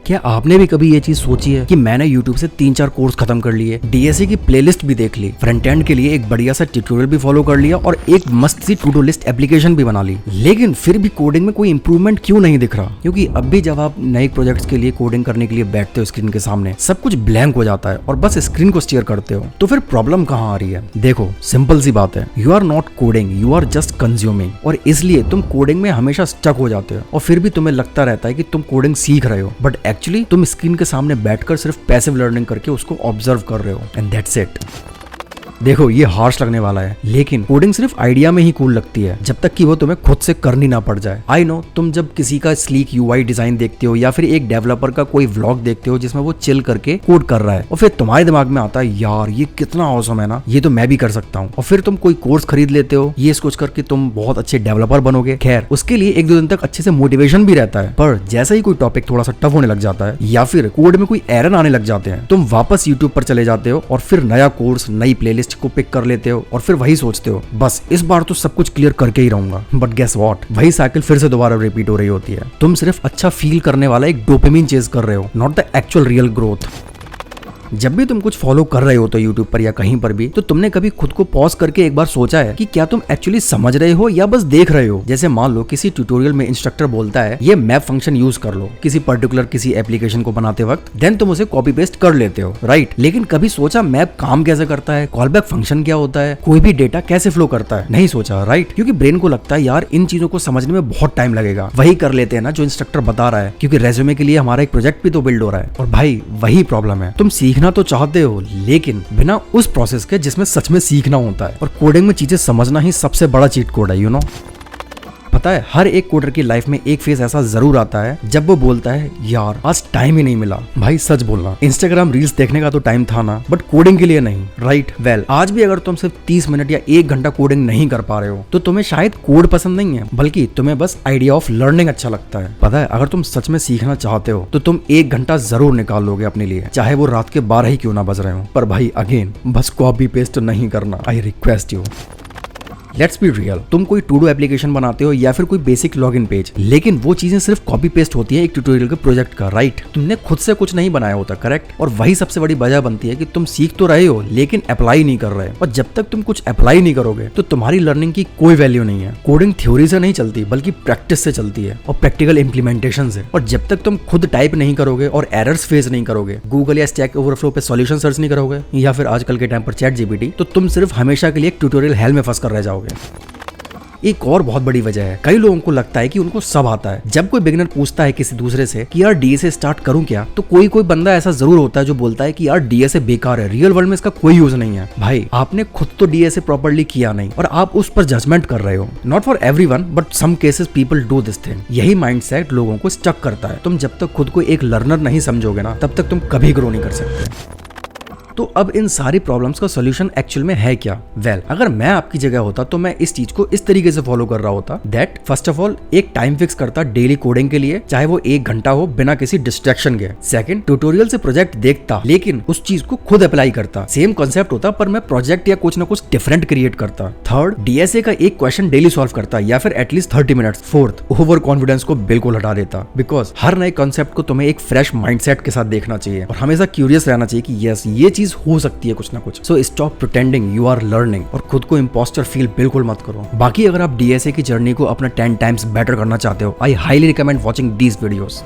क्या आपने भी कभी ये चीज सोची है कि मैंने YouTube से 3-4 कोर्स खत्म कर लिए, DSA की प्लेलिस्ट भी देख ली, फ्रंट एंड के लिए एक बढ़िया सा ट्यूटोरियल भी फॉलो कर लिया और एक मस्त सी टू डू लिस्ट एप्लीकेशन भी बना ली, लेकिन फिर भी कोडिंग में कोई इंप्रूवमेंट क्यों नहीं दिख रहा? क्योंकि अब भी जब आप नए प्रोजेक्ट्स के लिए कोडिंग करने के लिए बैठते हो स्क्रीन के सामने, सब कुछ ब्लैंक हो जाता है और बस स्क्रीन को स्टीयर करते हो। तो फिर प्रॉब्लम कहाँ आ रही है? देखो, सिंपल सी बात है, you are not coding, you are just consuming. और इसलिए तुम कोडिंग में हमेशा स्टक हो जाते हो और फिर भी तुम्हें लगता रहता है कि तुम कोडिंग सीख रहे हो, बट एक्चुअली तुम स्क्रीन के सामने बैठकर सिर्फ पैसिव लर्निंग करके उसको ऑब्जर्व कर रहे हो, एंड दैट्स इट। देखो, ये हार्श लगने वाला है, लेकिन कोडिंग सिर्फ आइडिया में ही कूल लगती है जब तक कि वो तुम्हें खुद से करनी ना पड़ जाए। आई नो, तुम जब किसी का स्लीक UI डिजाइन देखते हो या फिर एक डेवलपर का कोई व्लॉग देखते हो जिसमें वो चिल करके कोड कर रहा है और फिर तुम्हारे दिमाग में आता है, यार ये कितना ऑसम है ना, ये तो मैं भी कर सकता हूँ। और फिर तुम कोई कोर्स खरीद लेते हो ये सोच करके तुम बहुत अच्छे डेवलपर बनोगे। खैर, उसके लिए 1-2 दिन तक अच्छे से मोटिवेशन भी रहता है, पर जैसा ही कोई टॉपिक थोड़ा सा टफ होने लग जाता है या फिर कोड में कोई एरर आने लग जाते हैं, तुम वापस यूट्यूब पर चले जाते हो और फिर नया कोर्स, नई प्लेलिस्ट को पिक कर लेते हो और फिर वही सोचते हो, बस इस बार तो सब कुछ क्लियर करके ही रहूंगा। बट गेस व्हाट, वही साइकिल फिर से दोबारा रिपीट हो रही होती है। तुम सिर्फ अच्छा फील करने वाला एक डोपामिन चेज कर रहे हो, not the actual real growth. जब भी तुम कुछ फॉलो कर रहे हो तो यूट्यूब पर या कहीं पर भी, तो तुमने कभी खुद को पॉज करके एक बार सोचा है कि क्या तुम एक्चुअली समझ रहे हो या बस देख रहे हो? जैसे मान लो किसी ट्यूटोरियल में इंस्ट्रक्टर बोलता है ये मैप फंक्शन यूज कर लो किसी पर्टिकुलर किसी एप्लीकेशन को बनाते वक्त, देन तुम उसे कॉपी पेस्ट कर लेते हो, राइट? लेकिन कभी सोचा मैप काम कैसे करता है, कॉल बैक फंक्शन क्या होता है, कोई भी डेटा कैसे फ्लो करता है? नहीं सोचा, राइट? क्योंकि ब्रेन को लगता है यार इन चीजों को समझने में बहुत टाइम लगेगा, वही कर लेते हैं ना जो इंस्ट्रक्टर बता रहा है, क्योंकि रेज्यूमे के लिए हमारा एक प्रोजेक्ट भी तो बिल्ड हो रहा है। और भाई वही प्रॉब्लम है, तुम सीखना तो चाहते हो लेकिन बिना उस प्रोसेस के जिसमें सच में सीखना होता है। और कोडिंग में चीजें समझना ही सबसे बड़ा चीट कोड है, यू नो। पता है, हर एक कोडर की लाइफ में एक फेज ऐसा जरूर आता है जब वो बोलता है यार आज टाइम ही नहीं मिला। भाई सच बोलना, इंस्टाग्राम रील्स देखने का तो टाइम था ना, बट कोडिंग के लिए नहीं, राइट? वेल, आज भी अगर तुम सिर्फ 30 मिनट या 1 घंटा कोडिंग नहीं कर पा रहे हो तो तुम्हें शायद कोड पसंद नहीं है, बल्कि तुम्हें बस आइडिया ऑफ लर्निंग अच्छा लगता है। पता है, अगर तुम सच में सीखना चाहते हो तो तुम 1 घंटा जरूर निकाल लोगे अपने लिए, चाहे वो रात के 12 ही क्यों ना बज रहे हो। पर भाई अगेन, बस कॉपी पेस्ट नहीं करना, I request you. Let's be real, तुम कोई टू डू एप्लीकेशन बनाते हो या फिर कोई बेसिक लॉगिन पेज, लेकिन वो चीजें सिर्फ कॉपी पेस्ट होती है एक ट्यूटोरियल के प्रोजेक्ट का, राइट? तुमने खुद से कुछ नहीं बनाया होता, करेक्ट? और वही सबसे बड़ी वजह बनती है कि तुम सीख तो रहे हो लेकिन अप्लाई नहीं कर रहे। और जब तक तुम कुछ अप्लाई नहीं करोगे तो तुम्हारी लर्निंग की कोई वैल्यू नहीं है। कोडिंग थ्योरी से नहीं चलती बल्कि प्रैक्टिस से चलती है और प्रैक्टिकल इंप्लीमेंटेशन से। और जब तक तुम खुद टाइप नहीं करोगे और एरर्स फेस नहीं करोगे, गूगल या स्टैक ओवरफ्लो पे सॉल्यूशन सर्च नहीं करोगे या फिर आजकल के टाइम पर चैट GPT, तो तुम सिर्फ हमेशा के लिए एक ट्यूटोरियल हेल में फंस कर रह जाओगे। एक और बहुत बड़ी वजह है, कई लोगों को लगता है कि उनको सब आता है। जब कोई बिगिनर पूछता है किसी दूसरे से कि यार DSA स्टार्ट करूं क्या, तो कोई बंदा ऐसा जरूर होता है जो बोलता है कि यार DSA बेकार है, रियल वर्ल्ड में इसका कोई यूज नहीं है। भाई आपने खुद तो DSA प्रॉपर्ली किया नहीं और आप उस पर जजमेंट कर रहे हो। Not for everyone but some cases people do this thing. यही माइंडसेट लोगों को स्टक करता है। तुम जब तक खुद को एक लर्नर नहीं समझोगे ना, तब तक तुम कभी ग्रो नहीं कर सकते। तो अब इन सारी प्रॉब्लम्स का सॉल्यूशन एक्चुअल में है क्या? वेल, अगर मैं आपकी जगह होता तो मैं इस चीज को इस तरीके से फॉलो कर रहा होता दैट फर्स्ट ऑफ ऑल एक टाइम फिक्स करता डेली कोडिंग के लिए, चाहे वो 1 घंटा हो बिना किसी डिस्ट्रैक्शन के। सेकंड, ट्यूटोरियल से प्रोजेक्ट देखता लेकिन उस चीज को खुद अप्लाई करता। सेम कॉन्सेप्ट होता पर मैं प्रोजेक्ट या कुछ ना कुछ डिफरेंट क्रिएट करता। थर्ड, DSA का एक क्वेश्चन डेली सॉल्व करता या फिर at least 30 minutes. Fourth, over confidence को बिल्कुल हटा देता, बिकॉज हर नए कॉन्सेप्ट को तुम्हें एक फ्रेश माइंडसेट के साथ देखना चाहिए और हमेशा क्यूरियस रहना चाहिए कि यस ये चीज हो सकती है कुछ ना कुछ। So stop pretending you are learning और खुद को इम्पोस्टर फील बिल्कुल मत करो। बाकी अगर आप DSA की जर्नी को अपना 10 टाइम्स बेटर करना चाहते हो, I highly recommend watching these videos.